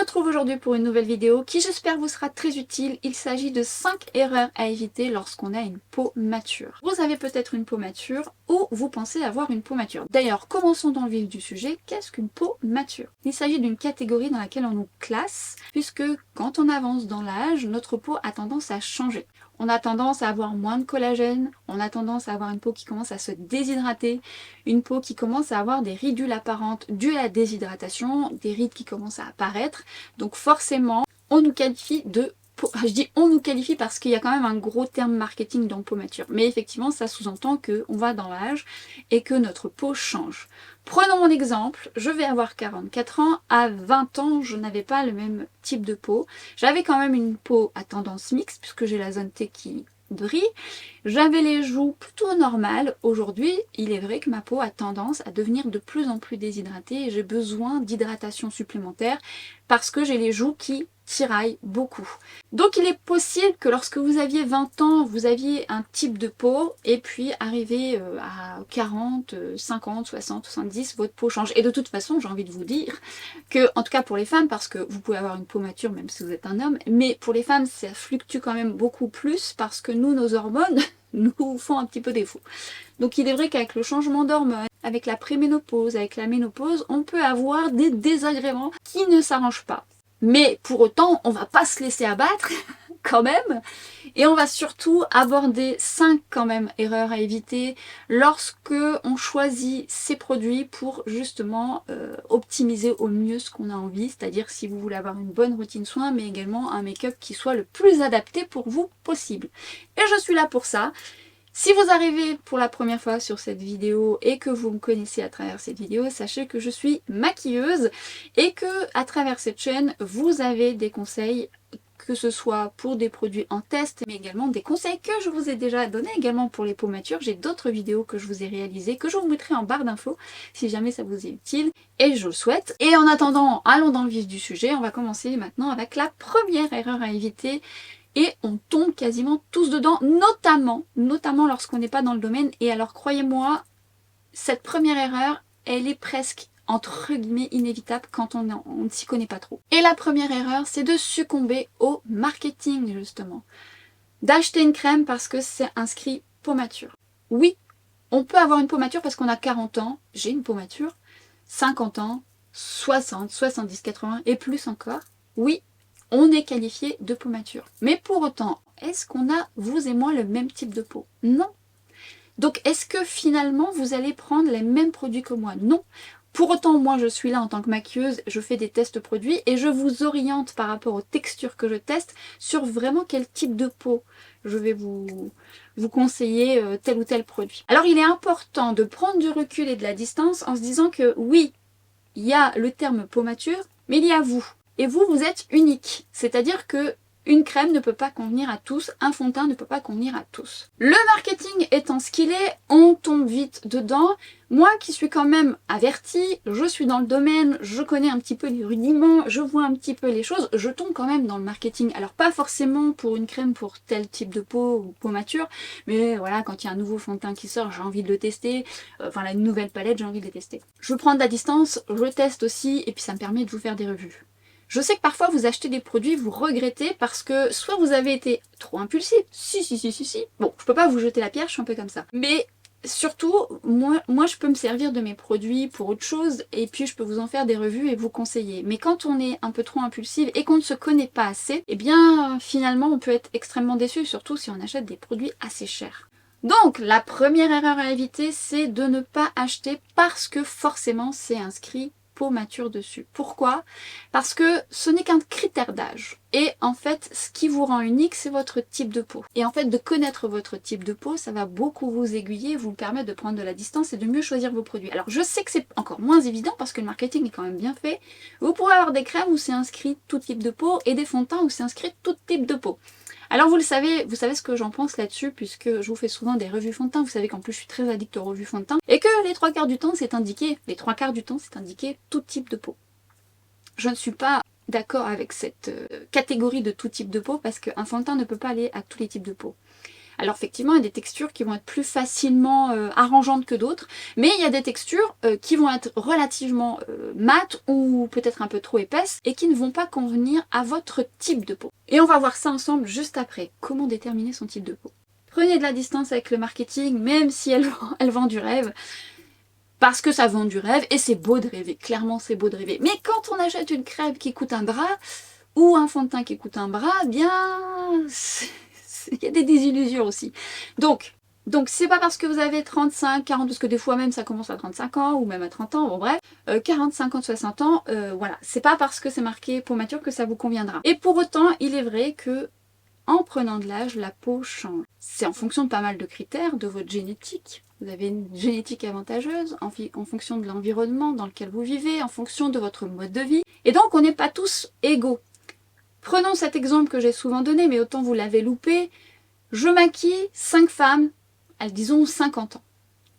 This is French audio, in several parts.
retrouve aujourd'hui pour une nouvelle vidéo qui j'espère vous sera très utile. Il s'agit de 5 erreurs à éviter lorsqu'on a une peau mature. Vous avez peut-être une peau mature ou vous pensez avoir une peau mature. D'ailleurs, commençons dans le vif du sujet. Qu'est-ce qu'une peau mature? Il s'agit d'une catégorie dans laquelle on nous classe puisque quand on avance dans l'âge, notre peau a tendance à changer. On a tendance à avoir moins de collagène, on a tendance à avoir une peau qui commence à se déshydrater, une peau qui commence à avoir des ridules apparentes dues à la déshydratation, des rides qui commencent à apparaître. Donc forcément, on nous qualifie de peau. Je dis on nous qualifie parce qu'il y a quand même un gros terme marketing dans peau mature. Mais effectivement, ça sous-entend qu'on va dans l'âge et que notre peau change. Prenons mon exemple, je vais avoir 44 ans, à 20 ans, je n'avais pas le même type de peau. J'avais quand même une peau à tendance mixte, puisque j'ai la zone T qui brille. J'avais les joues plutôt normales. Aujourd'hui, il est vrai que ma peau a tendance à devenir de plus en plus déshydratée et j'ai besoin d'hydratation supplémentaire parce que j'ai les joues qui tiraillent beaucoup. Donc il est possible que lorsque vous aviez 20 ans, vous aviez un type de peau et puis arrivé à 40, 50, 60, 70, votre peau change. Et de toute façon, j'ai envie de vous dire que, en tout cas pour les femmes, parce que vous pouvez avoir une peau mature même si vous êtes un homme, mais pour les femmes, ça fluctue quand même beaucoup plus parce que nous, nos hormones, nous font un petit peu défaut. Donc il est vrai qu'avec le changement d'hormones, avec la préménopause, avec la ménopause, on peut avoir des désagréments qui ne s'arrangent pas. Mais pour autant, on va pas se laisser abattre quand même. Et on va surtout aborder 5 quand même erreurs à éviter lorsque on choisit ces produits pour justement optimiser au mieux ce qu'on a envie. C'est-à-dire si vous voulez avoir une bonne routine soin, mais également un make-up qui soit le plus adapté pour vous possible. Et je suis là pour ça. Si vous arrivez pour la première fois sur cette vidéo et que vous me connaissez à travers cette vidéo, sachez que je suis maquilleuse et que à travers cette chaîne, vous avez des conseils, que ce soit pour des produits en test, mais également des conseils que je vous ai déjà donnés également pour les peaux matures. J'ai d'autres vidéos que je vous ai réalisées, que je vous mettrai en barre d'infos si jamais ça vous est utile, et je le souhaite. Et en attendant, allons dans le vif du sujet, on va commencer maintenant avec la première erreur à éviter. Et on tombe quasiment tous dedans, notamment lorsqu'on n'est pas dans le domaine. Et alors croyez-moi, cette première erreur, elle est presque entre guillemets inévitable quand on ne s'y connaît pas trop. Et la première erreur, c'est de succomber au marketing justement. D'acheter une crème parce que c'est inscrit peau mature. Oui, on peut avoir une peau mature parce qu'on a 40 ans, j'ai une peau mature, 50 ans, 60, 70, 80 et plus encore. Oui, on est qualifié de peau mature. Mais pour autant, est-ce qu'on a, vous et moi, le même type de peau? Non. Donc, est-ce que finalement, vous allez prendre les mêmes produits que moi? Non. Pour autant, moi, je suis là en tant que maquilleuse, je fais des tests produits et je vous oriente par rapport aux textures que je teste sur vraiment quel type de peau je vais vous conseiller tel ou tel produit. Alors, il est important de prendre du recul et de la distance en se disant que oui, il y a le terme peau mature, mais il y a vous. Et vous, vous êtes unique. C'est-à-dire que une crème ne peut pas convenir à tous, un fond de teint ne peut pas convenir à tous. Le marketing étant ce qu'il est, on tombe vite dedans. Moi qui suis quand même avertie, je suis dans le domaine, je connais un petit peu les rudiments, je vois un petit peu les choses, je tombe quand même dans le marketing. Alors pas forcément pour une crème pour tel type de peau ou peau mature, mais voilà, quand il y a un nouveau fond de teint qui sort, j'ai envie de le tester, enfin la nouvelle palette, j'ai envie de le tester. Je prends de la distance, je teste aussi, et puis ça me permet de vous faire des revues. Je sais que parfois vous achetez des produits, vous regrettez parce que soit vous avez été trop impulsif, si. Bon, je peux pas vous jeter la pierre, je suis un peu comme ça. Mais surtout, moi je peux me servir de mes produits pour autre chose et puis je peux vous en faire des revues et vous conseiller. Mais quand on est un peu trop impulsif et qu'on ne se connaît pas assez, eh bien finalement on peut être extrêmement déçu, surtout si on achète des produits assez chers. Donc la première erreur à éviter, c'est de ne pas acheter parce que forcément c'est inscrit peau mature dessus. Pourquoi? Parce que ce n'est qu'un critère d'âge. Et en fait, ce qui vous rend unique, c'est votre type de peau. Et en fait, de connaître votre type de peau, ça va beaucoup vous aiguiller, vous permettre de prendre de la distance et de mieux choisir vos produits. Alors je sais que c'est encore moins évident parce que le marketing est quand même bien fait. Vous pourrez avoir des crèmes où c'est inscrit tout type de peau et des fonds de teint où c'est inscrit tout type de peau. Alors vous savez ce que j'en pense là-dessus puisque je vous fais souvent des revues fond de teint, vous savez qu'en plus je suis très addict aux revues fond de teint et que les trois quarts du temps c'est indiqué tout type de peau. Je ne suis pas d'accord avec cette catégorie de tout type de peau parce qu'un fond de teint ne peut pas aller à tous les types de peau. Alors effectivement, il y a des textures qui vont être plus facilement arrangeantes que d'autres, mais il y a des textures qui vont être relativement mates ou peut-être un peu trop épaisses et qui ne vont pas convenir à votre type de peau. Et on va voir ça ensemble juste après. Comment déterminer son type de peau? Prenez de la distance avec le marketing, même si elle vend du rêve. Parce que ça vend du rêve, et c'est beau de rêver, clairement c'est beau de rêver. Mais quand on achète une crème qui coûte un bras, ou un fond de teint qui coûte un bras, eh bien, il y a des désillusions aussi. Donc c'est pas parce que vous avez 35, 40, parce que des fois même ça commence à 35 ans, ou même à 30 ans, bon bref, 40, 50, 60 ans, voilà. C'est pas parce que c'est marqué peau mature que ça vous conviendra. Et pour autant, il est vrai que en prenant de l'âge, la peau change. C'est en fonction de pas mal de critères, de votre génétique. Vous avez une génétique avantageuse en fonction de l'environnement dans lequel vous vivez, en fonction de votre mode de vie. Et donc, on n'est pas tous égaux. Prenons cet exemple que j'ai souvent donné, mais autant vous l'avez loupé. Je maquille 5 femmes, elles disons 50 ans.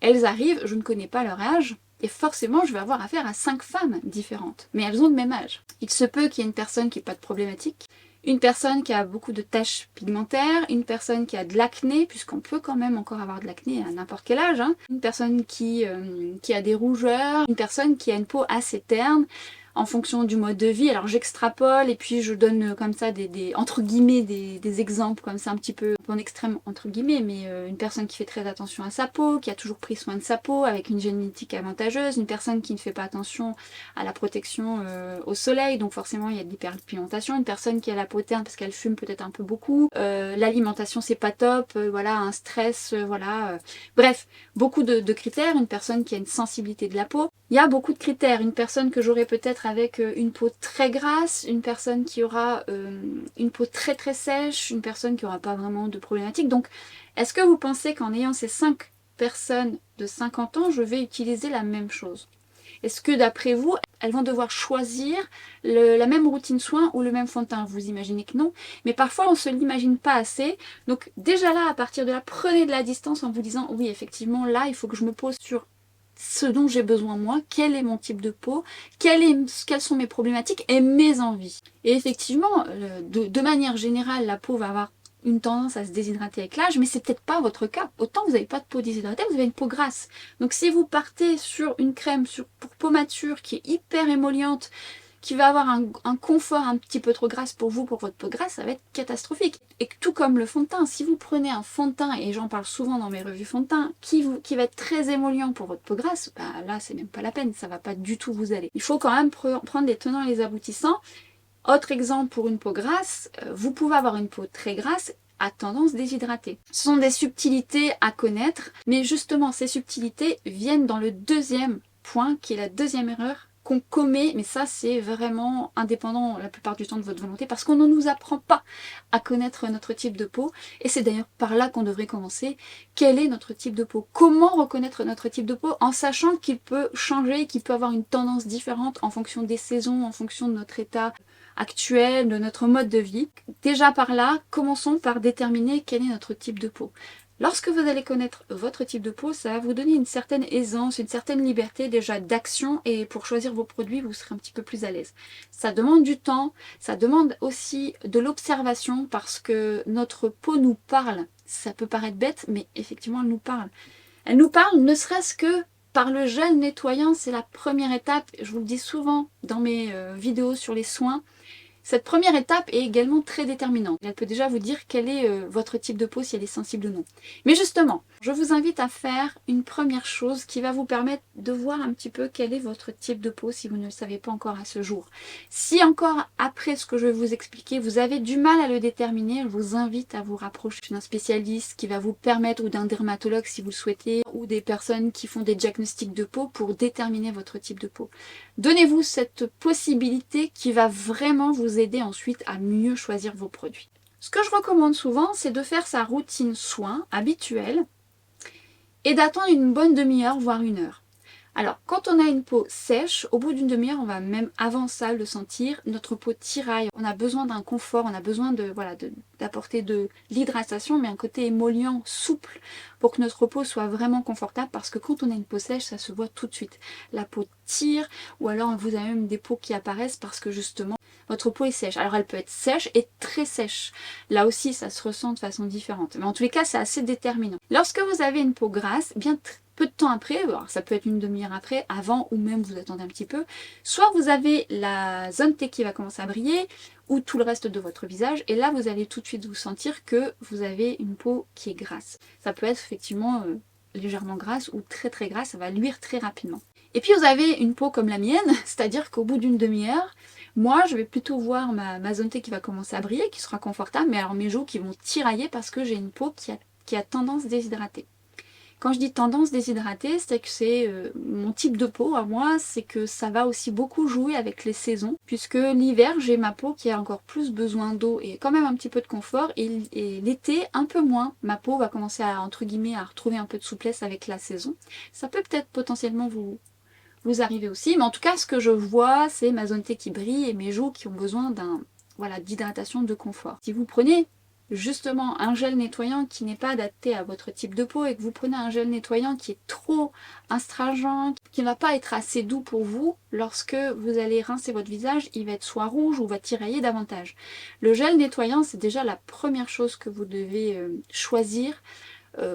Elles arrivent, je ne connais pas leur âge, et forcément je vais avoir affaire à 5 femmes différentes. Mais elles ont le même âge. Il se peut qu'il y ait une personne qui n'ait pas de problématique, une personne qui a beaucoup de taches pigmentaires, une personne qui a de l'acné, puisqu'on peut quand même encore avoir de l'acné à n'importe quel âge, hein. Une personne qui a des rougeurs, une personne qui a une peau assez terne, en fonction du mode de vie. Alors j'extrapole et puis je donne comme ça entre guillemets des exemples comme ça un petit peu en extrême entre guillemets, mais une personne qui fait très attention à sa peau, qui a toujours pris soin de sa peau avec une génétique avantageuse, une personne qui ne fait pas attention à la protection au soleil, donc forcément il y a de l'hyperpigmentation, une personne qui a la peau terne parce qu'elle fume peut-être un peu beaucoup, l'alimentation c'est pas top, voilà, un stress, voilà, bref, beaucoup de critères, une personne qui a une sensibilité de la peau. Il y a beaucoup de critères, une personne que j'aurais peut-être avec une peau très grasse, une personne qui aura une peau très très sèche, une personne qui n'aura pas vraiment de problématique. Donc, est-ce que vous pensez qu'en ayant ces 5 personnes de 50 ans, je vais utiliser la même chose? Est-ce que d'après vous, elles vont devoir choisir la même routine soin ou le même fond de teint? Vous imaginez que non, mais parfois on ne se l'imagine pas assez. Donc déjà là, à partir de là, prenez de la distance en vous disant oui, effectivement, là, il faut que je me pose sur ce dont j'ai besoin moi, quel est mon type de peau, quelles sont mes problématiques et mes envies. Et effectivement, de manière générale, la peau va avoir une tendance à se déshydrater avec l'âge, mais c'est peut-être pas votre cas. Autant vous n'avez pas de peau déshydratée, vous avez une peau grasse. Donc si vous partez sur une crème pour peau mature qui est hyper émolliente, qui va avoir un confort un petit peu trop grasse pour vous, pour votre peau grasse, ça va être catastrophique. Et tout comme le fond de teint, si vous prenez un fond de teint, et j'en parle souvent dans mes revues fond de teint, qui va être très émollient pour votre peau grasse, bah là c'est même pas la peine, ça va pas du tout vous aller. Il faut quand même prendre les tenants et les aboutissants. Autre exemple pour une peau grasse, vous pouvez avoir une peau très grasse à tendance déshydratée. Ce sont des subtilités à connaître, mais justement ces subtilités viennent dans le deuxième point, qui est la deuxième erreur qu'on commet, mais ça c'est vraiment indépendant la plupart du temps de votre volonté, parce qu'on ne nous apprend pas à connaître notre type de peau, et c'est d'ailleurs par là qu'on devrait commencer. Quel est notre type de peau? Comment reconnaître notre type de peau en sachant qu'il peut changer, qu'il peut avoir une tendance différente en fonction des saisons, en fonction de notre état actuel, de notre mode de vie. Déjà par là, commençons par déterminer quel est notre type de peau. Lorsque vous allez connaître votre type de peau, ça va vous donner une certaine aisance, une certaine liberté déjà d'action, et pour choisir vos produits, vous serez un petit peu plus à l'aise. Ça demande du temps, ça demande aussi de l'observation parce que notre peau nous parle. Ça peut paraître bête, mais effectivement elle nous parle. Elle nous parle ne serait-ce que par le gel nettoyant, c'est la première étape. Je vous le dis souvent dans mes vidéos sur les soins. Cette première étape est également très déterminante. Elle peut déjà vous dire quel est votre type de peau, si elle est sensible ou non. Mais justement, je vous invite à faire une première chose qui va vous permettre de voir un petit peu quel est votre type de peau si vous ne le savez pas encore à ce jour. Si encore après ce que je vais vous expliquer, vous avez du mal à le déterminer, je vous invite à vous rapprocher d'un spécialiste qui va vous permettre, ou d'un dermatologue si vous le souhaitez, ou des personnes qui font des diagnostics de peau pour déterminer votre type de peau. Donnez-vous cette possibilité qui va vraiment vous aider ensuite à mieux choisir vos produits. Ce que je recommande souvent, c'est de faire sa routine soin habituelle et d'attendre une bonne demi-heure, voire 1 heure. Alors, quand on a une peau sèche, au bout d'une demi-heure, on va même avant ça le sentir, notre peau tiraille. On a besoin d'un confort, on a besoin d'apporter de l'hydratation, mais un côté émollient, souple, pour que notre peau soit vraiment confortable, parce que quand on a une peau sèche, ça se voit tout de suite. La peau tire, ou alors vous avez même des peaux qui apparaissent parce que justement, votre peau est sèche. Alors elle peut être sèche et très sèche. Là aussi, ça se ressent de façon différente. Mais en tous les cas, c'est assez déterminant. Lorsque vous avez une peau grasse, bien peu de temps après, alors ça peut être une demi-heure après, avant ou même vous attendez un petit peu, soit vous avez la zone T qui va commencer à briller ou tout le reste de votre visage et là vous allez tout de suite vous sentir que vous avez une peau qui est grasse. Ça peut être effectivement légèrement grasse ou très très grasse, ça va luire très rapidement. Et puis vous avez une peau comme la mienne, c'est-à-dire qu'au bout d'une demi-heure, moi je vais plutôt voir ma zone T qui va commencer à briller, qui sera confortable, mais alors mes joues qui vont tirailler parce que j'ai une peau qui a tendance déshydratée. Quand je dis tendance déshydratée, c'est que c'est mon type de peau à moi, c'est que ça va aussi beaucoup jouer avec les saisons, puisque l'hiver j'ai ma peau qui a encore plus besoin d'eau et quand même un petit peu de confort, et l'été un peu moins. Ma peau va commencer à, entre guillemets, à retrouver un peu de souplesse avec la saison. Ça peut peut-être potentiellement vous arriver aussi, mais en tout cas ce que je vois c'est ma zone T qui brille et mes joues qui ont besoin d'hydratation, de confort. Si vous prenez justement un gel nettoyant qui n'est pas adapté à votre type de peau et que vous prenez un gel nettoyant qui est trop astringent, qui ne va pas être assez doux pour vous, lorsque vous allez rincer votre visage, il va être soit rouge ou va tirailler davantage. Le gel nettoyant, c'est déjà la première chose que vous devez choisir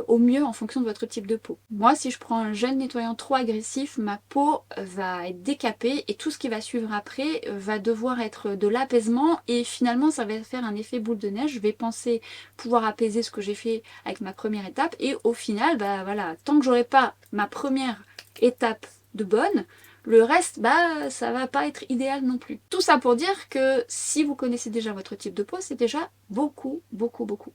au mieux en fonction de votre type de peau. Moi, si je prends un gel nettoyant trop agressif, ma peau va être décapée et tout ce qui va suivre après va devoir être de l'apaisement et finalement ça va faire un effet boule de neige. Je vais penser pouvoir apaiser ce que j'ai fait avec ma première étape et au final, bah voilà, tant que j'aurai pas ma première étape de bonne, le reste, bah ça va pas être idéal non plus. Tout ça pour dire que si vous connaissez déjà votre type de peau, c'est déjà beaucoup.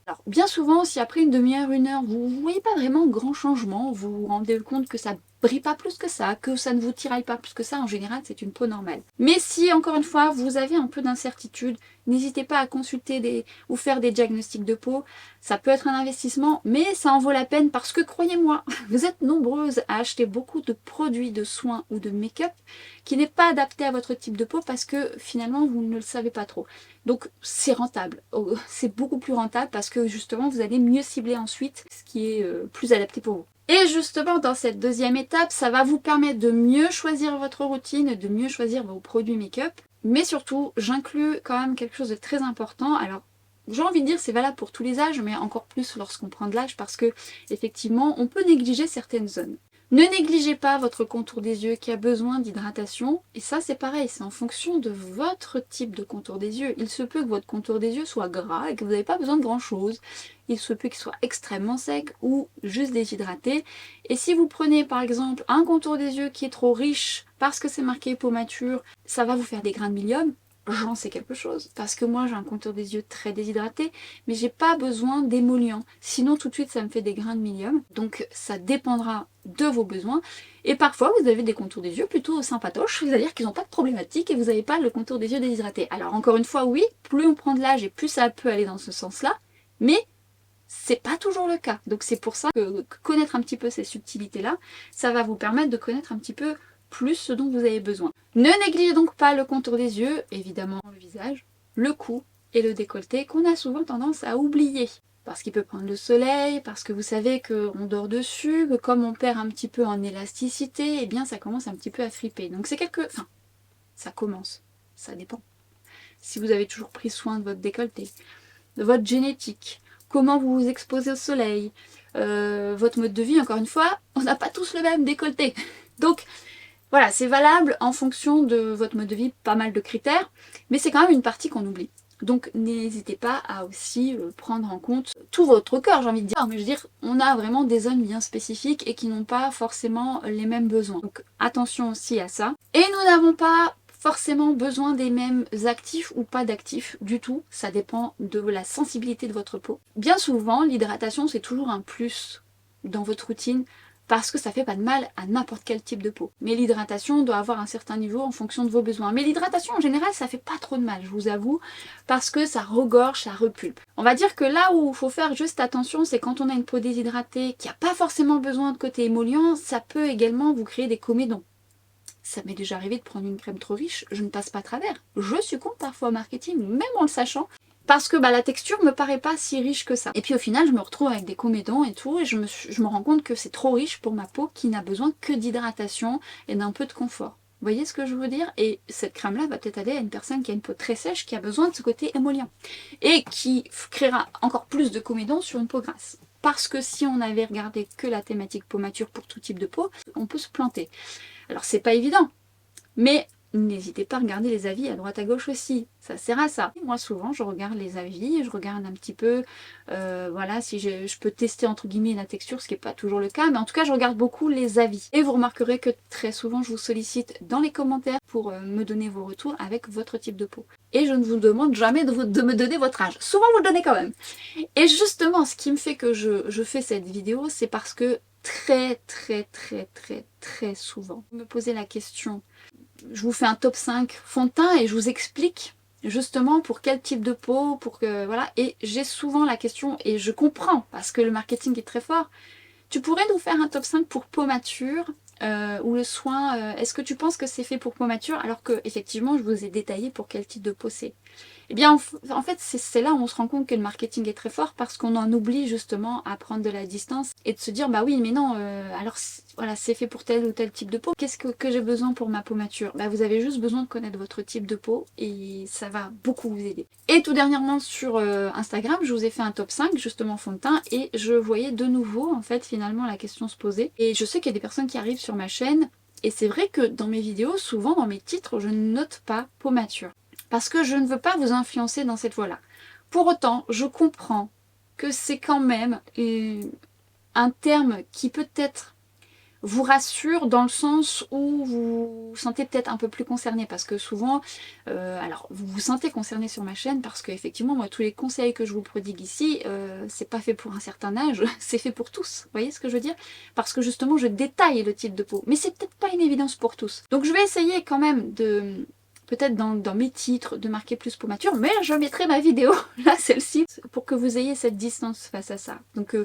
Alors bien souvent, si après une demi-heure, une heure, vous ne voyez pas vraiment grand changement, vous vous rendez compte que ça brille pas plus que ça, que ça ne vous tiraille pas plus que ça, en général c'est une peau normale. Mais si encore une fois vous avez un peu d'incertitude, n'hésitez pas à consulter ou faire des diagnostics de peau. Ça peut être un investissement, mais ça en vaut la peine parce que croyez-moi, vous êtes nombreuses à acheter beaucoup de produits de soins ou de make-up qui n'est pas adapté à votre type de peau parce que finalement vous ne le savez pas trop. Donc c'est rentable, c'est beaucoup plus rentable parce que justement vous allez mieux cibler ensuite ce qui est plus adapté pour vous. Et justement dans cette deuxième étape, ça va vous permettre de mieux choisir votre routine, de mieux choisir vos produits make-up. Mais surtout, j'inclus quand même quelque chose de très important. Alors, j'ai envie de dire c'est valable pour tous les âges, mais encore plus lorsqu'on prend de l'âge parce que effectivement, on peut négliger certaines zones. Ne négligez pas votre contour des yeux qui a besoin d'hydratation. Et ça, c'est pareil, c'est en fonction de votre type de contour des yeux. Il se peut que votre contour des yeux soit gras et que vous n'avez pas besoin de grand-chose. Il se peut qu'il soit extrêmement sec ou juste déshydraté. Et si vous prenez par exemple un contour des yeux qui est trop riche parce que c'est marqué peau mature, ça va vous faire des grains de milium. J'en sais quelque chose, parce que moi j'ai un contour des yeux très déshydraté, mais j'ai pas besoin d'émollient, sinon tout de suite ça me fait des grains de milium, donc ça dépendra de vos besoins, et parfois vous avez des contours des yeux plutôt sympatoches, c'est-à-dire qu'ils n'ont pas de problématique et vous n'avez pas le contour des yeux déshydraté. Alors encore une fois, oui, plus on prend de l'âge et plus ça peut aller dans ce sens-là, mais c'est pas toujours le cas, donc c'est pour ça que connaître un petit peu ces subtilités-là, ça va vous permettre de connaître un petit peu plus ce dont vous avez besoin. Ne négligez donc pas le contour des yeux, évidemment le visage, le cou et le décolleté qu'on a souvent tendance à oublier. Parce qu'il peut prendre le soleil, parce que vous savez qu'on dort dessus, que comme on perd un petit peu en élasticité, eh bien ça commence un petit peu à friper. Donc c'est enfin, ça commence, ça dépend. Si vous avez toujours pris soin de votre décolleté, de votre génétique, comment vous vous exposez au soleil, votre mode de vie, encore une fois, on n'a pas tous le même décolleté. Donc voilà, c'est valable en fonction de votre mode de vie, pas mal de critères, mais c'est quand même une partie qu'on oublie. Donc n'hésitez pas à aussi prendre en compte tout votre corps, j'ai envie de dire. Mais je veux dire, on a vraiment des zones bien spécifiques et qui n'ont pas forcément les mêmes besoins. Donc attention aussi à ça. Et nous n'avons pas forcément besoin des mêmes actifs ou pas d'actifs du tout. Ça dépend de la sensibilité de votre peau. Bien souvent, l'hydratation c'est toujours un plus dans votre routine, parce que ça fait pas de mal à n'importe quel type de peau. Mais l'hydratation doit avoir un certain niveau en fonction de vos besoins. Mais l'hydratation en général ça fait pas trop de mal, je vous avoue, parce que ça regorge, ça repulpe. On va dire que là où il faut faire juste attention, c'est quand on a une peau déshydratée, qui n'a pas forcément besoin de côté émollient, ça peut également vous créer des comédons. Ça m'est déjà arrivé de prendre une crème trop riche, je ne passe pas à travers. Je succombe parfois au marketing, même en le sachant, parce que la texture me paraît pas si riche que ça. Et puis au final, je me retrouve avec des comédons et tout, et je me rends compte que c'est trop riche pour ma peau qui n'a besoin que d'hydratation et d'un peu de confort. Vous voyez ce que je veux dire? Et cette crème-là va peut-être aller à une personne qui a une peau très sèche, qui a besoin de ce côté émollient. Et qui créera encore plus de comédons sur une peau grasse. Parce que si on avait regardé que la thématique peau mature pour tout type de peau, on peut se planter. Alors c'est pas évident, mais n'hésitez pas à regarder les avis à droite à gauche aussi, ça sert à ça. Moi souvent je regarde les avis, je regarde un petit peu, voilà, si je peux tester entre guillemets la texture, ce qui n'est pas toujours le cas, mais en tout cas je regarde beaucoup les avis. Et vous remarquerez que très souvent je vous sollicite dans les commentaires pour me donner vos retours avec votre type de peau. Et je ne vous demande jamais de me donner votre âge, souvent vous le donnez quand même. Et justement ce qui me fait que je fais cette vidéo, c'est parce que très souvent, vous me posez la question, je vous fais un top 5 fond de teint et je vous explique justement pour quel type de peau, pour que voilà, et j'ai souvent la question, et je comprends parce que le marketing est très fort, tu pourrais nous faire un top 5 pour peau mature ou le soin, est-ce que tu penses que c'est fait pour peau mature alors que effectivement je vous ai détaillé pour quel type de peau c'est. Eh bien en fait c'est là où on se rend compte que le marketing est très fort parce qu'on en oublie justement à prendre de la distance et de se dire bah oui mais non alors voilà c'est fait pour tel ou tel type de peau. Qu'est-ce que j'ai besoin pour ma peau mature? Bah vous avez juste besoin de connaître votre type de peau et ça va beaucoup vous aider. Et tout dernièrement sur Instagram je vous ai fait un top 5 justement fond de teint et je voyais de nouveau en fait finalement la question se poser et je sais qu'il y a des personnes qui arrivent sur ma chaîne et c'est vrai que dans mes vidéos souvent dans mes titres je ne note pas peau mature. Parce que je ne veux pas vous influencer dans cette voie-là. Pour autant, je comprends que c'est quand même un terme qui peut-être vous rassure dans le sens où vous vous sentez peut-être un peu plus concerné. Parce que souvent, alors vous vous sentez concerné sur ma chaîne parce qu'effectivement, moi, tous les conseils que je vous prodigue ici, c'est pas fait pour un certain âge, c'est fait pour tous. Vous voyez ce que je veux dire? Parce que justement, je détaille le type de peau. Mais c'est peut-être pas une évidence pour tous. Donc je vais essayer quand même de... peut-être dans mes titres, de marquer plus peau mature, mais je mettrai ma vidéo, là celle-ci, pour que vous ayez cette distance face à ça. Donc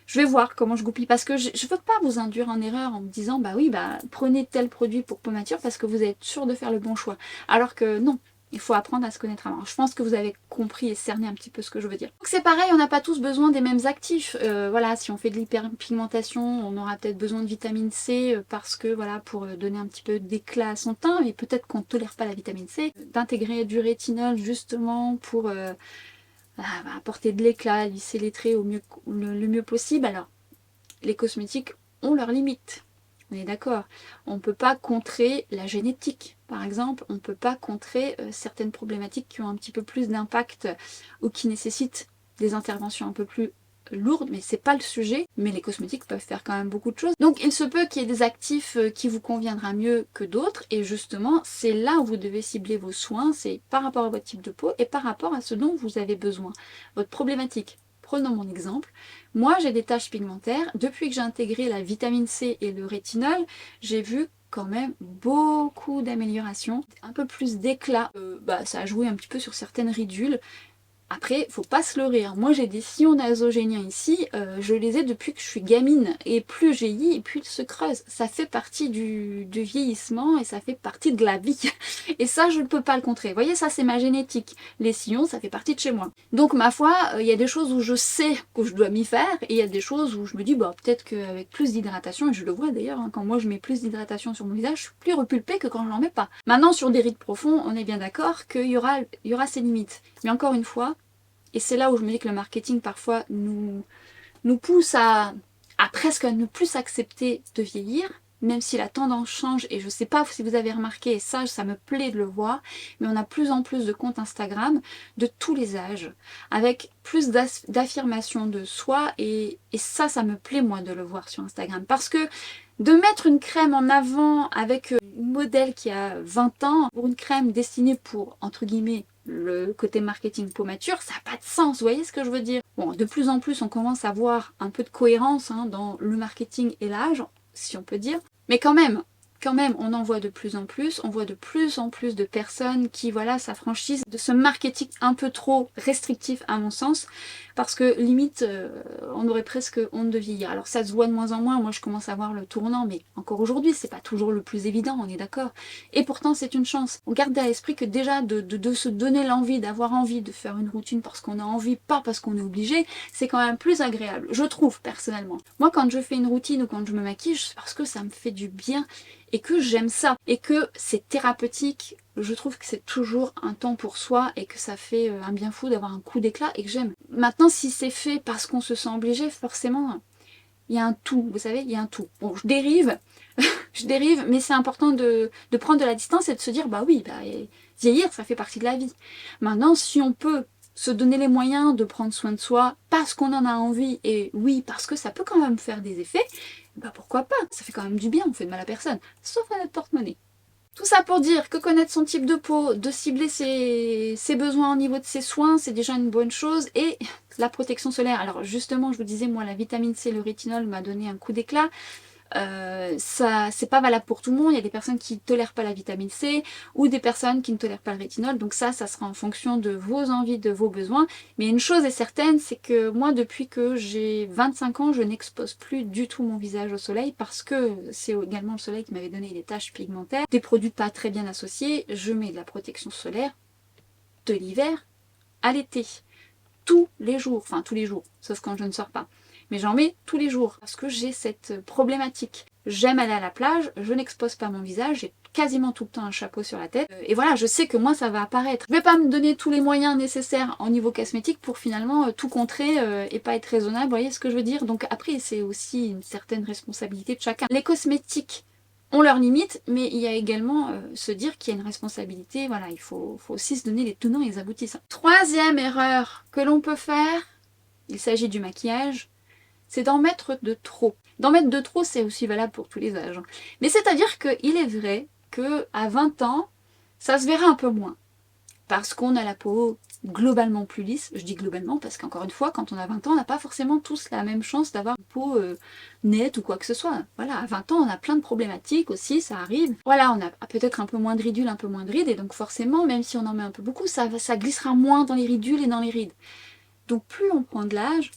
je vais voir comment je goupille, parce que je ne veux pas vous induire en erreur en me disant, bah oui, bah prenez tel produit pour peau mature, parce que vous êtes sûr de faire le bon choix. Alors que non, il faut apprendre à se connaître avant. Je pense que vous avez compris et cerné un petit peu ce que je veux dire. Donc c'est pareil, on n'a pas tous besoin des mêmes actifs. Voilà, si on fait de l'hyperpigmentation, on aura peut-être besoin de vitamine C parce que voilà, pour donner un petit peu d'éclat à son teint, mais peut-être qu'on ne tolère pas la vitamine C. D'intégrer du rétinol justement pour apporter de l'éclat, lisser les traits le mieux possible. Alors, les cosmétiques ont leurs limites. On est d'accord. On ne peut pas contrer la génétique, par exemple. On ne peut pas contrer certaines problématiques qui ont un petit peu plus d'impact ou qui nécessitent des interventions un peu plus lourdes, mais c'est pas le sujet. Mais les cosmétiques peuvent faire quand même beaucoup de choses. Donc il se peut qu'il y ait des actifs qui vous conviendra mieux que d'autres. Et justement, c'est là où vous devez cibler vos soins. C'est par rapport à votre type de peau et par rapport à ce dont vous avez besoin. Votre problématique. Prenons mon exemple. Moi, j'ai des taches pigmentaires. Depuis que j'ai intégré la vitamine C et le rétinol, j'ai vu quand même beaucoup d'améliorations. Un peu plus d'éclat. Ça a joué un petit peu sur certaines ridules. Après, faut pas se leurrer, hein. Moi j'ai des sillons nasogéniens ici, je les ai depuis que je suis gamine. Et plus je vieillis, et plus ils se creusent. Ça fait partie du vieillissement et ça fait partie de la vie. Et ça, je ne peux pas le contrer. Vous voyez, ça c'est ma génétique. Les sillons, ça fait partie de chez moi. Donc ma foi, il y a des choses où je sais que je dois m'y faire, et il y a des choses où je me dis, bah peut-être qu'avec plus d'hydratation, et je le vois d'ailleurs, hein, quand moi je mets plus d'hydratation sur mon visage, je suis plus repulpée que quand je n'en mets pas. Maintenant, sur des rides profonds, on est bien d'accord qu'il y aura ses limites. Mais encore une fois, et c'est là où je me dis que le marketing parfois nous pousse à presque à ne plus accepter de vieillir, même si la tendance change, et je sais pas si vous avez remarqué, et ça me plaît de le voir, mais on a plus en plus de comptes Instagram de tous les âges, avec plus d'affirmation de soi, et ça me plaît moi de le voir sur Instagram, parce que de mettre une crème en avant avec une modèle qui a 20 ans, pour une crème destinée pour, entre guillemets, le côté marketing peau mature, ça n'a pas de sens, vous voyez ce que je veux dire? Bon, de plus en plus, on commence à voir un peu de cohérence dans le marketing et l'âge, si on peut dire. Mais quand même, on en voit de plus en plus. On voit de plus en plus de personnes qui, voilà, s'affranchissent de ce marketing un peu trop restrictif, à mon sens. Parce que, limite, on aurait presque honte de vieillir. Alors ça se voit de moins en moins. Moi, je commence à voir le tournant. Mais encore aujourd'hui, c'est pas toujours le plus évident, on est d'accord. Et pourtant, c'est une chance. On garde à l'esprit que déjà, de se donner l'envie, d'avoir envie de faire une routine parce qu'on a envie, pas parce qu'on est obligé, c'est quand même plus agréable. Je trouve, personnellement. Moi, quand je fais une routine ou quand je me maquille, c'est parce que ça me fait du bien et que j'aime ça et que c'est thérapeutique. Je trouve que c'est toujours un temps pour soi et que ça fait un bien fou d'avoir un coup d'éclat et que j'aime. Maintenant, si c'est fait parce qu'on se sent obligé, forcément, il y a un tout, vous savez, il y a un tout. Bon, je dérive, je dérive, mais c'est important de prendre de la distance et de se dire, bah oui, vieillir, ça fait partie de la vie. Maintenant, si on peut se donner les moyens de prendre soin de soi parce qu'on en a envie, et oui, parce que ça peut quand même faire des effets, bah pourquoi pas? Ça fait quand même du bien, on fait de mal à personne, sauf à notre porte-monnaie. Tout ça pour dire que connaître son type de peau, de cibler ses besoins au niveau de ses soins, c'est déjà une bonne chose. Et la protection solaire, alors justement, je vous disais, moi, la vitamine C, le rétinol m'a donné un coup d'éclat. Ça, c'est pas valable pour tout le monde. Il y a des personnes qui tolèrent pas la vitamine C ou des personnes qui ne tolèrent pas le rétinol. Donc ça sera en fonction de vos envies, de vos besoins. Mais une chose est certaine, c'est que moi, depuis que j'ai 25 ans, je n'expose plus du tout mon visage au soleil parce que c'est également le soleil qui m'avait donné des taches pigmentaires, des produits pas très bien associés. Je mets de la protection solaire de l'hiver à l'été. Tous les jours, enfin tous les jours, sauf quand je ne sors pas. Mais j'en mets tous les jours parce que j'ai cette problématique. J'aime aller à la plage, je n'expose pas mon visage, j'ai quasiment tout le temps un chapeau sur la tête. Et voilà, je sais que moi ça va apparaître. Je vais pas me donner tous les moyens nécessaires au niveau cosmétique pour finalement tout contrer et pas être raisonnable, vous voyez ce que je veux dire? Donc après c'est aussi une certaine responsabilité de chacun. Les cosmétiques ont leurs limites, mais il y a également se dire qu'il y a une responsabilité, voilà, il faut aussi se donner les tenants et les aboutissants. Troisième erreur que l'on peut faire, il s'agit du maquillage, c'est d'en mettre de trop. D'en mettre de trop, c'est aussi valable pour tous les âges. Mais c'est-à-dire qu'il est vrai qu'à 20 ans, ça se verra un peu moins. Parce qu'on a la peau globalement plus lisse. Je dis globalement parce qu'encore une fois, quand on a 20 ans, on n'a pas forcément tous la même chance d'avoir une peau nette ou quoi que ce soit. Voilà, à 20 ans, on a plein de problématiques aussi, ça arrive. Voilà, on a peut-être un peu moins de ridules, un peu moins de rides, et donc forcément, même si on en met un peu beaucoup, ça glissera moins dans les ridules et dans les rides. Donc plus on prend de l'âge,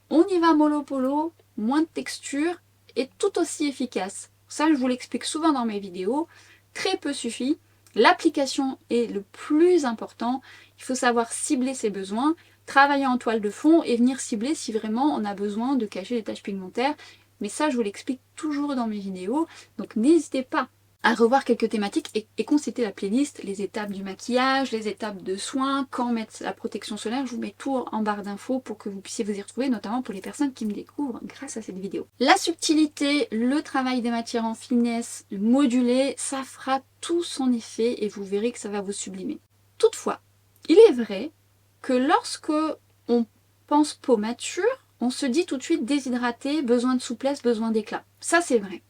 on y va mollo polo, moins de texture, et tout aussi efficace. Ça, je vous l'explique souvent dans mes vidéos, très peu suffit. L'application est le plus important. Il faut savoir cibler ses besoins, travailler en toile de fond et venir cibler si vraiment on a besoin de cacher les taches pigmentaires. Mais ça, je vous l'explique toujours dans mes vidéos. Donc n'hésitez pas à revoir quelques thématiques et consulter la playlist, les étapes du maquillage, les étapes de soins, quand mettre la protection solaire. Je vous mets tout en barre d'infos pour que vous puissiez vous y retrouver, notamment pour les personnes qui me découvrent grâce à cette vidéo. La subtilité, le travail des matières en finesse, modulé, ça fera tout son effet et vous verrez que ça va vous sublimer. Toutefois, il est vrai que lorsque on pense peau mature, on se dit tout de suite déshydraté, besoin de souplesse, besoin d'éclat. Ça c'est vrai.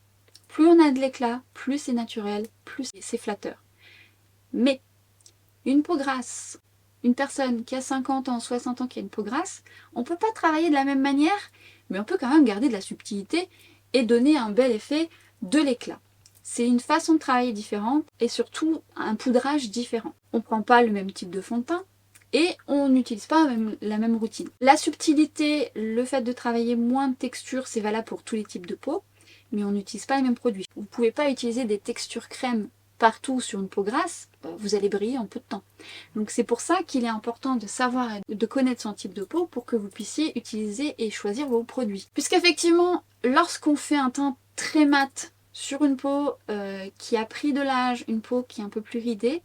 Plus on a de l'éclat, plus c'est naturel, plus c'est flatteur. Mais une peau grasse, une personne qui a 50 ans, 60 ans qui a une peau grasse, on ne peut pas travailler de la même manière, mais on peut quand même garder de la subtilité et donner un bel effet de l'éclat. C'est une façon de travailler différente et surtout un poudrage différent. On ne prend pas le même type de fond de teint et on n'utilise pas la même routine. La subtilité, le fait de travailler moins de texture, c'est valable pour tous les types de peau, mais on n'utilise pas les mêmes produits. Vous ne pouvez pas utiliser des textures crème partout sur une peau grasse, vous allez briller en peu de temps. Donc c'est pour ça qu'il est important de savoir et de connaître son type de peau pour que vous puissiez utiliser et choisir vos produits. Puisqu'effectivement, lorsqu'on fait un teint très mat sur une peau qui a pris de l'âge, une peau qui est un peu plus ridée,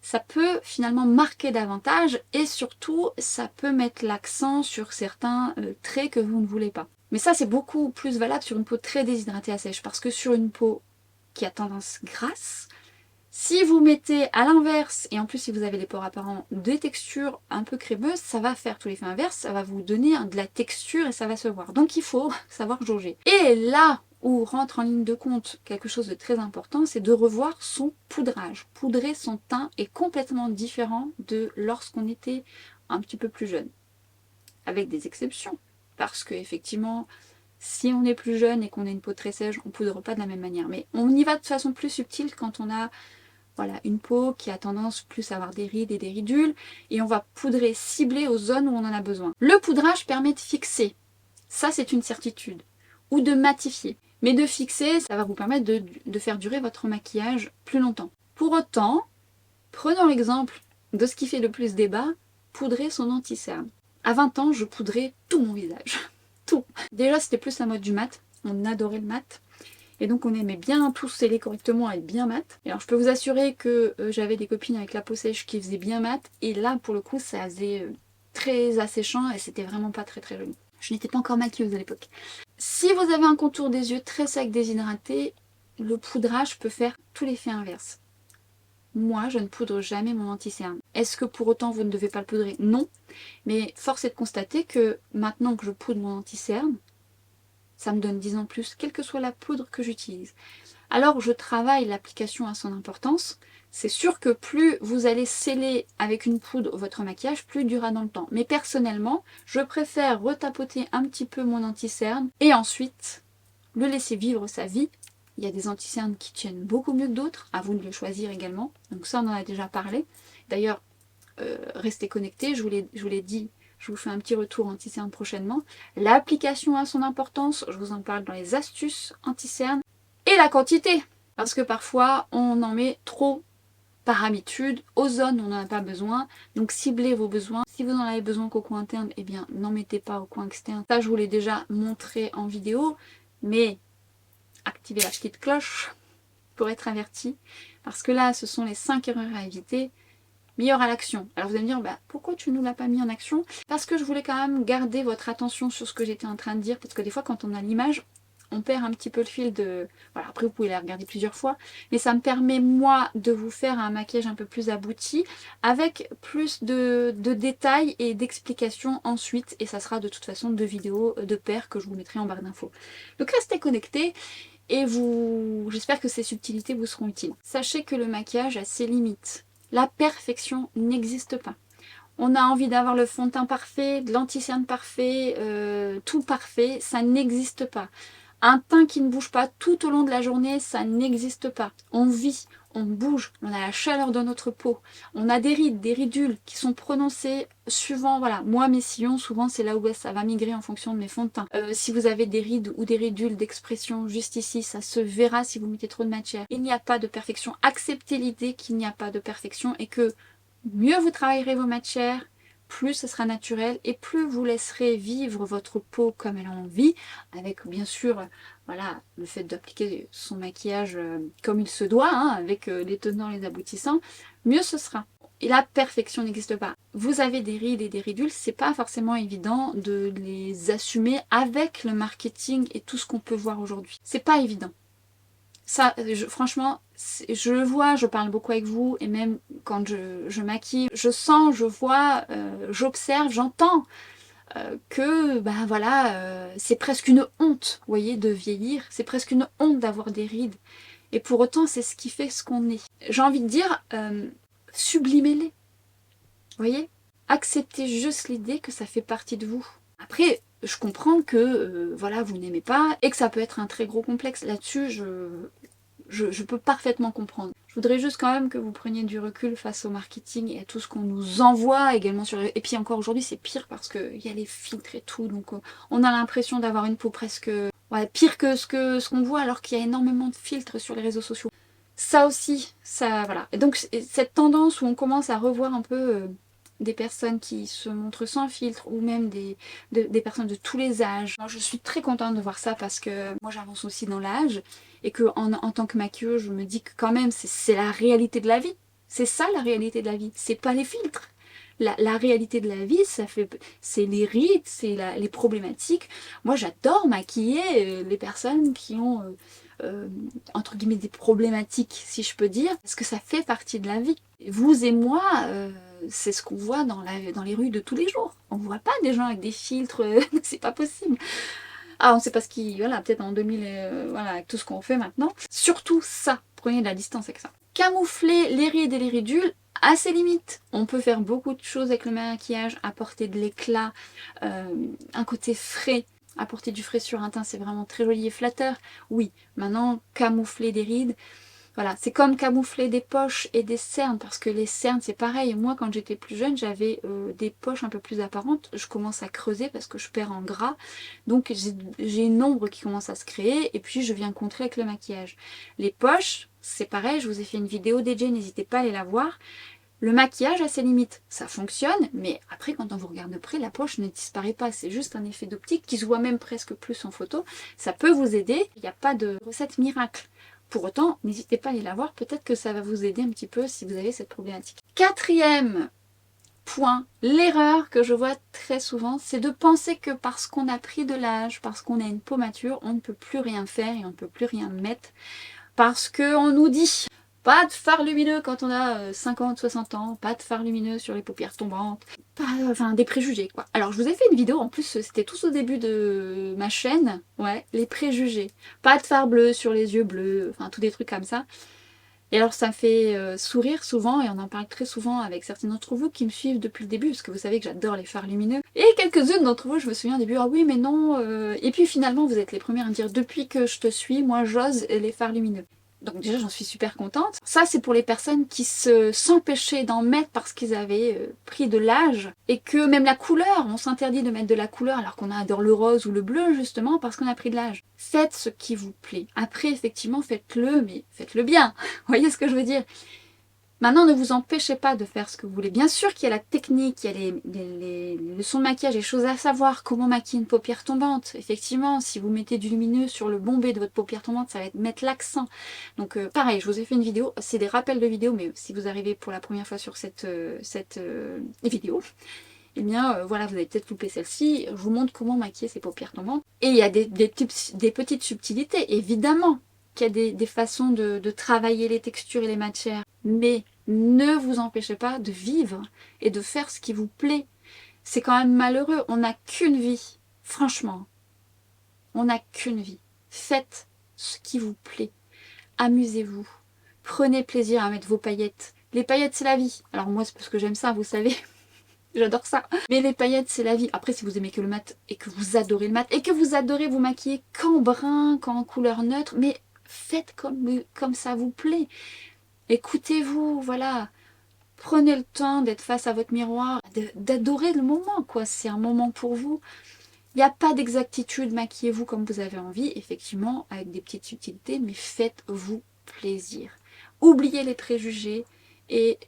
ça peut finalement marquer davantage et surtout ça peut mettre l'accent sur certains traits que vous ne voulez pas. Mais ça c'est beaucoup plus valable sur une peau très déshydratée à sèche parce que sur une peau qui a tendance grasse, si vous mettez à l'inverse, et en plus si vous avez les pores apparents, des textures un peu crémeuses, ça va faire tout l'effet inverse, ça va vous donner de la texture et ça va se voir. Donc il faut savoir jauger. Et là où rentre en ligne de compte quelque chose de très important, c'est de revoir son poudrage. Poudrer son teint est complètement différent de lorsqu'on était un petit peu plus jeune. Avec des exceptions. Parce que effectivement, si on est plus jeune et qu'on a une peau très sèche, on ne poudre pas de la même manière. Mais on y va de façon plus subtile quand on a une peau qui a tendance plus à avoir des rides et des ridules. Et on va poudrer, cibler aux zones où on en a besoin. Le poudrage permet de fixer. Ça, c'est une certitude. Ou de matifier. Mais de fixer, ça va vous permettre de faire durer votre maquillage plus longtemps. Pour autant, prenons l'exemple de ce qui fait le plus débat, poudrer son anti-cerne. À 20 ans, je poudrais tout mon visage. Tout. Déjà, c'était plus la mode du mat. On adorait le mat. Et donc on aimait bien tout sceller correctement et bien mat. Et alors je peux vous assurer que j'avais des copines avec la peau sèche qui faisaient bien mat. Et là pour le coup ça faisait très asséchant et c'était vraiment pas très très joli. Je n'étais pas encore maquilleuse à l'époque. Si vous avez un contour des yeux très sec, déshydraté, le poudrage peut faire tout l'effet inverse. Moi, je ne poudre jamais mon anti-cerne. Est-ce que pour autant vous ne devez pas le poudrer? Non. Mais force est de constater que maintenant que je poudre mon anti-cerne, ça me donne 10 ans plus, quelle que soit la poudre que j'utilise. Alors je travaille l'application à son importance. C'est sûr que plus vous allez sceller avec une poudre votre maquillage, plus il durera dans le temps. Mais personnellement, je préfère retapoter un petit peu mon anti-cerne et ensuite le laisser vivre sa vie. Il y a des anti-cernes qui tiennent beaucoup mieux que d'autres, à vous de le choisir également. Donc ça on en a déjà parlé. D'ailleurs, restez connectés, je vous l'ai dit, je vous fais un petit retour anti-cerne prochainement. L'application a son importance, je vous en parle dans les astuces anti-cerne. Et la quantité, parce que parfois on en met trop par habitude, aux zones où on n'en a pas besoin, donc ciblez vos besoins. Si vous en avez besoin qu'au coin interne, eh bien n'en mettez pas au coin externe. Ça je vous l'ai déjà montré en vidéo, mais activez la petite cloche pour être averti, parce que là ce sont les 5 erreurs à éviter. Meilleur à l'action. Alors vous allez me dire, bah, pourquoi tu ne nous l'as pas mis en action? Parce que je voulais quand même garder votre attention sur ce que j'étais en train de dire, parce que des fois quand on a l'image, on perd un petit peu le fil de... Voilà, après vous pouvez la regarder plusieurs fois, mais ça me permet moi de vous faire un maquillage un peu plus abouti, avec plus de détails et d'explications ensuite, et ça sera de toute façon 2 vidéos de pair que je vous mettrai en barre d'infos. Donc restez connectés, et j'espère que ces subtilités vous seront utiles. Sachez que le maquillage a ses limites. La perfection n'existe pas. On a envie d'avoir le fond de teint parfait, de l'anti-cerne parfait, tout parfait, ça n'existe pas. Un teint qui ne bouge pas tout au long de la journée, ça n'existe pas. On vit, on bouge, on a la chaleur de notre peau, on a des rides, des ridules qui sont prononcées suivant, voilà, moi mes sillons, souvent c'est là où ça va migrer en fonction de mes fonds de teint. Si vous avez des rides ou des ridules d'expression juste ici, ça se verra si vous mettez trop de matière. Il n'y a pas de perfection. Acceptez l'idée qu'il n'y a pas de perfection et que mieux vous travaillerez vos matières, plus ce sera naturel et plus vous laisserez vivre votre peau comme elle a envie, avec bien sûr voilà, le fait d'appliquer son maquillage comme il se doit, hein, avec les tenants, les aboutissants, mieux ce sera. Et la perfection n'existe pas. Vous avez des rides et des ridules, c'est pas forcément évident de les assumer avec le marketing et tout ce qu'on peut voir aujourd'hui. C'est pas évident. Ça, franchement, je le vois, je parle beaucoup avec vous, et même quand je maquille, je sens, je vois, j'observe, j'entends que, ben voilà, c'est presque une honte, vous voyez, de vieillir, c'est presque une honte d'avoir des rides, et pour autant, c'est ce qui fait ce qu'on est. J'ai envie de dire, sublimez-les, vous voyez, acceptez juste l'idée que ça fait partie de vous. Après, je comprends que voilà, vous n'aimez pas et que ça peut être un très gros complexe. Là-dessus, je peux parfaitement comprendre. Je voudrais juste quand même que vous preniez du recul face au marketing et à tout ce qu'on nous envoie également sur... Et puis encore aujourd'hui, c'est pire parce qu'il y a les filtres et tout. Donc on a l'impression d'avoir une peau presque... Ouais, pire que ce qu'on voit alors qu'il y a énormément de filtres sur les réseaux sociaux. Ça aussi, ça... Voilà. Et donc cette tendance où on commence à revoir un peu... des personnes qui se montrent sans filtre ou même des personnes de tous les âges. Moi, je suis très contente de voir ça parce que moi j'avance aussi dans l'âge et que en tant que maquilleuse, je me dis que quand même c'est la réalité de la vie. C'est ça la réalité de la vie, c'est pas les filtres. La réalité de la vie, c'est les rides, c'est les problématiques. Moi j'adore maquiller les personnes qui ont entre guillemets des problématiques, si je peux dire, parce que ça fait partie de la vie. Vous et moi, c'est ce qu'on voit dans les rues de tous les jours. On voit pas des gens avec des filtres, c'est pas possible. Ah, on sait pas ce qui... Voilà, peut-être en 2000, voilà, avec tout ce qu'on fait maintenant. Surtout ça, prenez de la distance avec ça. Camoufler les rides et les ridules à ses limites. On peut faire beaucoup de choses avec le maquillage, apporter de l'éclat, un côté frais. Apporter du frais sur un teint, c'est vraiment très joli et flatteur. Oui, maintenant, camoufler des rides, voilà, c'est comme camoufler des poches et des cernes, parce que les cernes, c'est pareil. Moi, quand j'étais plus jeune, j'avais des poches un peu plus apparentes. Je commence à creuser parce que je perds en gras. Donc, j'ai une ombre qui commence à se créer, et puis je viens contrer avec le maquillage. Les poches, c'est pareil, je vous ai fait une vidéo DJ, n'hésitez pas à aller la voir. Le maquillage a ses limites, ça fonctionne, mais après quand on vous regarde de près, la poche ne disparaît pas, c'est juste un effet d'optique qui se voit même presque plus en photo. Ça peut vous aider, il n'y a pas de recette miracle. Pour autant, n'hésitez pas à aller la voir, peut-être que ça va vous aider un petit peu si vous avez cette problématique. Quatrième point, l'erreur que je vois très souvent, c'est de penser que parce qu'on a pris de l'âge, parce qu'on a une peau mature, on ne peut plus rien faire et on ne peut plus rien mettre. Parce qu'on nous dit pas de fard lumineux quand on a 50, 60 ans, pas de fard lumineux sur les paupières tombantes, enfin des préjugés quoi. Alors je vous ai fait une vidéo, en plus c'était tout au début de ma chaîne, ouais, les préjugés. Pas de fard bleu sur les yeux bleus, enfin tous des trucs comme ça. Et alors ça me fait sourire souvent, et on en parle très souvent avec certains d'entre vous qui me suivent depuis le début, parce que vous savez que j'adore les fards lumineux. Et quelques-unes d'entre vous, je me souviens au début, ah oui mais non, et puis finalement vous êtes les premières à me dire, depuis que je te suis, moi j'ose les fards lumineux. Donc déjà j'en suis super contente. Ça c'est pour les personnes qui s'empêchaient d'en mettre parce qu'ils avaient pris de l'âge, et que même la couleur, on s'interdit de mettre de la couleur alors qu'on adore le rose ou le bleu justement parce qu'on a pris de l'âge. Faites ce qui vous plaît. Après effectivement faites-le, mais faites-le bien. Vous voyez ce que je veux dire? Maintenant, ne vous empêchez pas de faire ce que vous voulez. Bien sûr qu'il y a la technique, il y a les leçons de maquillage, les choses à savoir, comment maquiller une paupière tombante. Effectivement, si vous mettez du lumineux sur le bombé de votre paupière tombante, ça va mettre l'accent. Donc pareil, je vous ai fait une vidéo, c'est des rappels de vidéo, mais si vous arrivez pour la première fois sur cette vidéo, eh bien voilà, vous avez peut-être loupé celle-ci. Je vous montre comment maquiller ces paupières tombantes. Et il y a des petites subtilités, évidemment qu'il y a des façons de travailler les textures et les matières. Mais ne vous empêchez pas de vivre et de faire ce qui vous plaît. C'est quand même malheureux, on n'a qu'une vie. Franchement, on n'a qu'une vie. Faites ce qui vous plaît. Amusez-vous. Prenez plaisir à mettre vos paillettes. Les paillettes, c'est la vie. Alors moi, c'est parce que j'aime ça, vous savez. J'adore ça. Mais les paillettes, c'est la vie. Après, si vous aimez que le mat et que vous adorez le mat et que vous adorez vous maquiller qu'en brun, qu'en couleur neutre, mais faites comme ça vous plaît. Écoutez-vous, voilà. Prenez le temps d'être face à votre miroir, d'adorer le moment, quoi. C'est un moment pour vous. Il n'y a pas d'exactitude, maquillez-vous comme vous avez envie, effectivement, avec des petites subtilités, mais faites-vous plaisir. Oubliez les préjugés et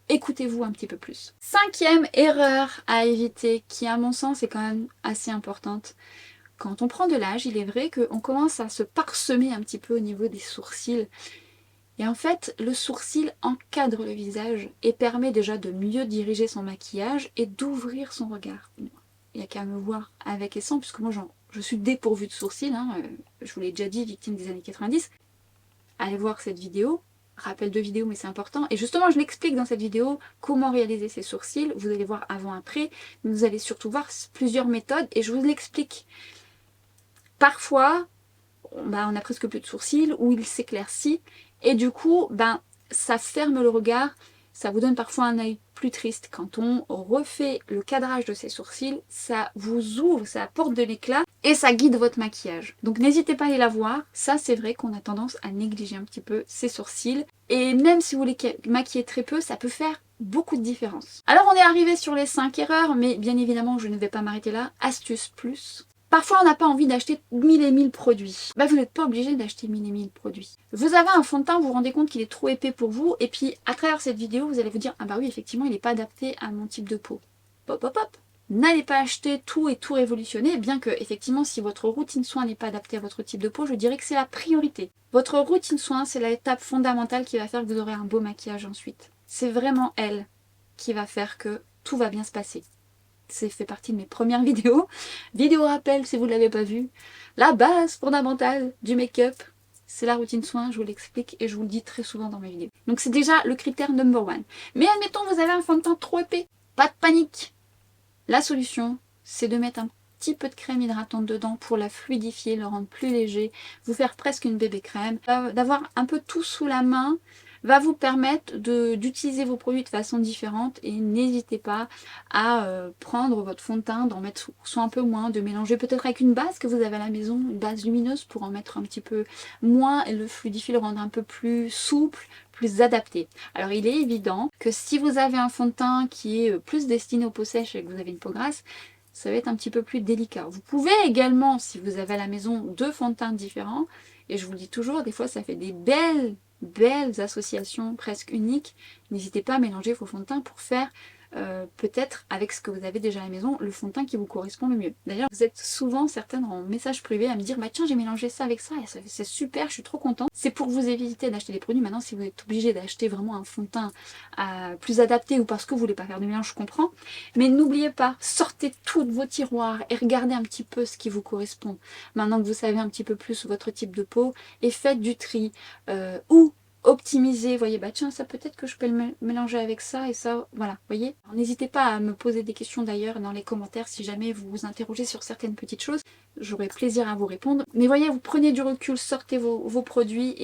écoutez-vous un petit peu plus. Cinquième erreur à éviter, qui à mon sens est quand même assez importante. Quand on prend de l'âge, il est vrai qu'on commence à se parsemer un petit peu au niveau des sourcils. Et en fait, le sourcil encadre le visage et permet déjà de mieux diriger son maquillage et d'ouvrir son regard. Il n'y a qu'à me voir avec et sans, puisque moi je suis dépourvue de sourcils, hein, je vous l'ai déjà dit, victime des années 90. Allez voir cette vidéo, rappel de vidéo mais c'est important. Et justement je l'explique dans cette vidéo comment réaliser ses sourcils. Vous allez voir avant-après, mais vous allez surtout voir plusieurs méthodes et je vous l'explique. Parfois, on a presque plus de sourcils ou il s'éclaircit. Et du coup, ça ferme le regard, ça vous donne parfois un œil plus triste. Quand on refait le cadrage de ses sourcils, ça vous ouvre, ça apporte de l'éclat et ça guide votre maquillage. Donc n'hésitez pas à aller la voir. Ça, c'est vrai qu'on a tendance à négliger un petit peu ses sourcils. Et même si vous les maquillez très peu, ça peut faire beaucoup de différence. Alors on est arrivé sur les 5 erreurs, mais bien évidemment, je ne vais pas m'arrêter là. Astuce plus. Parfois, on n'a pas envie d'acheter 1000 et 1000 produits. Vous n'êtes pas obligé d'acheter 1000 et 1000 produits. Vous avez un fond de teint, vous vous rendez compte qu'il est trop épais pour vous, et puis à travers cette vidéo, vous allez vous dire « Ah bah oui, effectivement, il n'est pas adapté à mon type de peau. » Hop, hop, hop. N'allez pas acheter tout et tout révolutionner, bien que, effectivement, si votre routine soin n'est pas adaptée à votre type de peau, je dirais que c'est la priorité. Votre routine soin, c'est l'étape fondamentale qui va faire que vous aurez un beau maquillage ensuite. C'est vraiment elle qui va faire que tout va bien se passer. C'est fait partie de mes premières vidéos. Vidéo rappel si vous ne l'avez pas vu. La base fondamentale du make-up, c'est la routine soin, je vous l'explique et je vous le dis très souvent dans mes vidéos. Donc c'est déjà le critère number one. Mais admettons vous avez un fond de teint trop épais. Pas de panique. La solution, c'est de mettre un petit peu de crème hydratante dedans pour la fluidifier, le rendre plus léger, vous faire presque une bébé crème. D'avoir un peu tout sous la main va vous permettre d'utiliser vos produits de façon différente et n'hésitez pas à prendre votre fond de teint, d'en mettre soit un peu moins, de mélanger peut-être avec une base que vous avez à la maison, une base lumineuse pour en mettre un petit peu moins et le fluidifier, le rendre un peu plus souple, plus adapté. Alors il est évident que si vous avez un fond de teint qui est plus destiné aux peaux sèches et que vous avez une peau grasse, ça va être un petit peu plus délicat. Vous pouvez également, si vous avez à la maison 2 fonds de teint différents, et je vous le dis toujours, des fois ça fait des belles belles associations presque uniques. N'hésitez pas à mélanger vos fonds de teint pour faire peut-être avec ce que vous avez déjà à la maison, le fond de teint qui vous correspond le mieux. D'ailleurs, vous êtes souvent certaines en message privé à me dire bah tiens j'ai mélangé ça avec ça et c'est super, je suis trop contente. C'est pour vous éviter d'acheter des produits. Maintenant si vous êtes obligé d'acheter vraiment un fond de teint plus adapté ou parce que vous voulez pas faire de mélange, je comprends. Mais n'oubliez pas, sortez tous vos tiroirs et regardez un petit peu ce qui vous correspond. Maintenant que vous savez un petit peu plus votre type de peau et faites du tri ou optimiser, voyez, bah tiens, ça peut-être que je peux le mélanger avec ça et ça, voilà, voyez. N'hésitez pas à me poser des questions d'ailleurs dans les commentaires si jamais vous vous interrogez sur certaines petites choses. J'aurai plaisir à vous répondre. Mais voyez, vous prenez du recul, sortez vos produits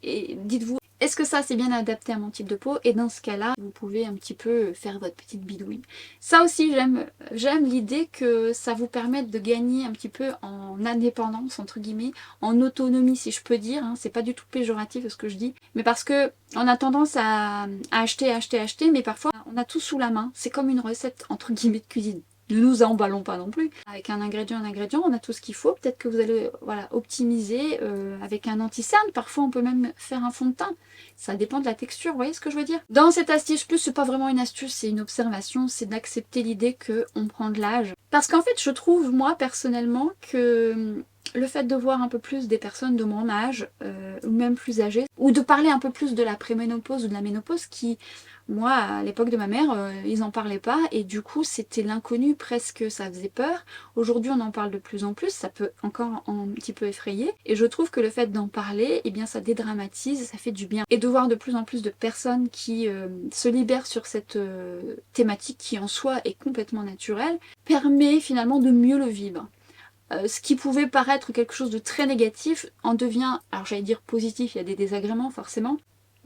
et dites-vous, est-ce que ça c'est bien adapté à mon type de peau? Et dans ce cas-là, vous pouvez un petit peu faire votre petite bidouille. Ça aussi, j'aime l'idée que ça vous permette de gagner un petit peu en indépendance, entre guillemets, en autonomie si je peux dire. Hein. C'est pas du tout péjoratif ce que je dis. Mais parce que on a tendance à acheter, mais parfois on a tout sous la main. C'est comme une recette entre guillemets de cuisine. Ne nous emballons pas non plus. Avec un ingrédient, on a tout ce qu'il faut. Peut-être que vous allez voilà, optimiser avec un anti-cerne. Parfois, on peut même faire un fond de teint. Ça dépend de la texture, vous voyez ce que je veux dire? Dans cette astuce plus, c'est pas vraiment une astuce, c'est une observation. C'est d'accepter l'idée qu'on prend de l'âge. Parce qu'en fait, je trouve, moi, personnellement, que le fait de voir un peu plus des personnes de mon âge, ou même plus âgées, ou de parler un peu plus de la préménopause ou de la ménopause qui... Moi, à l'époque de ma mère, ils n'en parlaient pas et du coup, c'était l'inconnu presque, ça faisait peur. Aujourd'hui, on en parle de plus en plus, ça peut encore un petit peu effrayer. Et je trouve que le fait d'en parler, eh bien, ça dédramatise, ça fait du bien. Et de voir de plus en plus de personnes qui se libèrent sur cette thématique qui en soi est complètement naturelle, permet finalement de mieux le vivre. Ce qui pouvait paraître quelque chose de très négatif en devient, alors j'allais dire positif, il y a des désagréments forcément,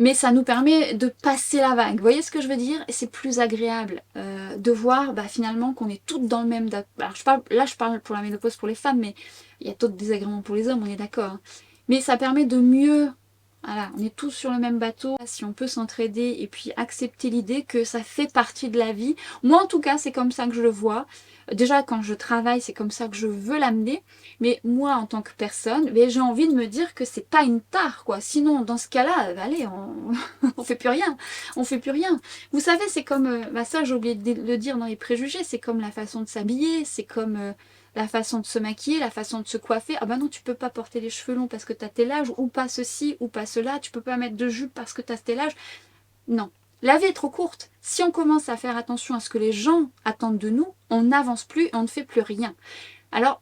mais ça nous permet de passer la vague. Vous voyez ce que je veux dire? Et c'est plus agréable de voir bah, finalement qu'on est toutes dans le même... Alors je parle pour la ménopause pour les femmes, mais il y a d'autres désagréments pour les hommes, on est d'accord. Hein. Mais ça permet de mieux... Voilà, on est tous sur le même bateau. Si on peut s'entraider et puis accepter l'idée que ça fait partie de la vie. Moi en tout cas, c'est comme ça que je le vois. Déjà quand je travaille, c'est comme ça que je veux l'amener. Mais moi en tant que personne, j'ai envie de me dire que c'est pas une tare quoi. Sinon dans ce cas-là, allez, on fait plus rien. On fait plus rien. Vous savez, c'est comme... ça j'ai oublié de le dire dans les préjugés. C'est comme la façon de s'habiller. C'est comme... la façon de se maquiller, la façon de se coiffer. Ah bah non, tu peux pas porter les cheveux longs parce que t'as tel âge, ou pas ceci, ou pas cela. Tu peux pas mettre de jupe parce que t'as tel âge. Non. La vie est trop courte. Si on commence à faire attention à ce que les gens attendent de nous, on n'avance plus et on ne fait plus rien. Alors,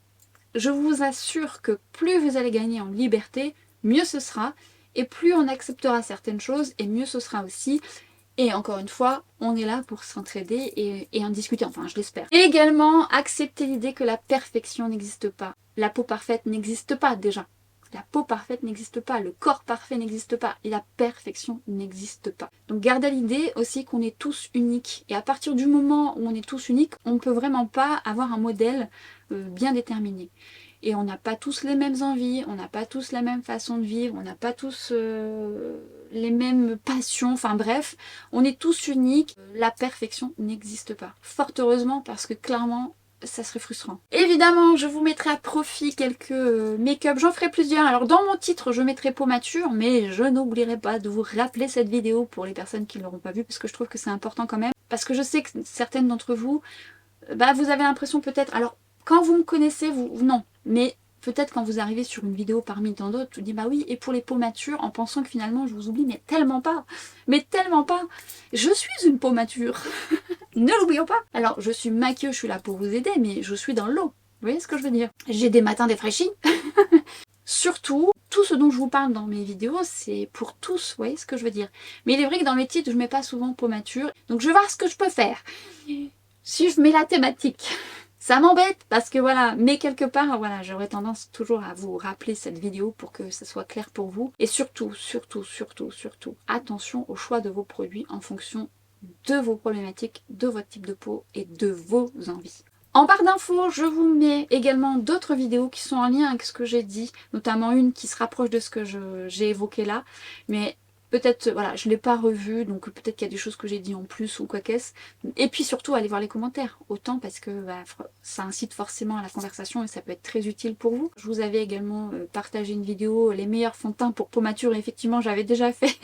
je vous assure que plus vous allez gagner en liberté, mieux ce sera. Et plus on acceptera certaines choses, et mieux ce sera aussi. Et encore une fois, on est là pour s'entraider et en discuter, enfin je l'espère. Et également, accepter l'idée que la perfection n'existe pas. La peau parfaite n'existe pas déjà. La peau parfaite n'existe pas, le corps parfait n'existe pas, et la perfection n'existe pas. Donc gardez l'idée aussi qu'on est tous uniques. Et à partir du moment où on est tous uniques, on ne peut vraiment pas avoir un modèle bien déterminé. Et on n'a pas tous les mêmes envies, on n'a pas tous la même façon de vivre, on n'a pas tous les mêmes passions, enfin bref, on est tous uniques, la perfection n'existe pas. Fort heureusement parce que clairement, ça serait frustrant. Évidemment, je vous mettrai à profit quelques make-up, j'en ferai plusieurs. Alors dans mon titre, je mettrai peau mature, mais je n'oublierai pas de vous rappeler cette vidéo pour les personnes qui ne l'auront pas vue, parce que je trouve que c'est important quand même. Parce que je sais que certaines d'entre vous, vous avez l'impression peut-être... Alors, quand vous me connaissez, non. Mais peut-être quand vous arrivez sur une vidéo parmi tant d'autres, vous dites bah oui, et pour les peaux matures, en pensant que finalement je vous oublie, mais tellement pas. Mais tellement pas. Je suis une peau mature. Ne l'oublions pas. Alors, je suis maquilleuse, je suis là pour vous aider, mais je suis dans l'eau. Vous voyez ce que je veux dire? J'ai des matins défraîchis. Surtout, tout ce dont je vous parle dans mes vidéos, c'est pour tous, vous voyez ce que je veux dire? Mais il est vrai que dans mes titres, je mets pas souvent peau mature. Donc je vais voir ce que je peux faire. Si je mets la thématique... Ça m'embête parce que voilà, mais quelque part, voilà, j'aurais tendance toujours à vous rappeler cette vidéo pour que ça soit clair pour vous. Et surtout, attention au choix de vos produits en fonction de vos problématiques, de votre type de peau et de vos envies. En barre d'infos, je vous mets également d'autres vidéos qui sont en lien avec ce que j'ai dit, notamment une qui se rapproche de ce que j'ai évoqué là, mais Peut-être, voilà, je ne l'ai pas revu, donc peut-être qu'il y a des choses que j'ai dit en plus ou quoi qu'est-ce. Et puis surtout, allez voir les commentaires, autant parce que bah, ça incite forcément à la conversation et ça peut être très utile pour vous. Je vous avais également partagé une vidéo, les meilleurs fonds de teint pour peau mature, et effectivement, j'avais déjà fait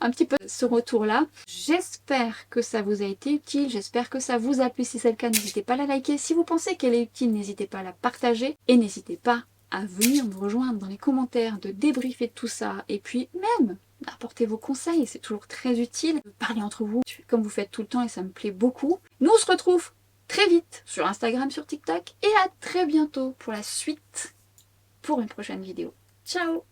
un petit peu ce retour-là. J'espère que ça vous a été utile, j'espère que ça vous a plu. Si c'est le cas, n'hésitez pas à la liker. Si vous pensez qu'elle est utile, n'hésitez pas à la partager et n'hésitez pas à venir me rejoindre dans les commentaires, de débriefer tout ça, et puis même apportez vos conseils, c'est toujours très utile. Parlez entre vous, comme vous faites tout le temps et ça me plaît beaucoup. Nous on se retrouve très vite sur Instagram, sur TikTok et à très bientôt pour la suite, pour une prochaine vidéo. Ciao!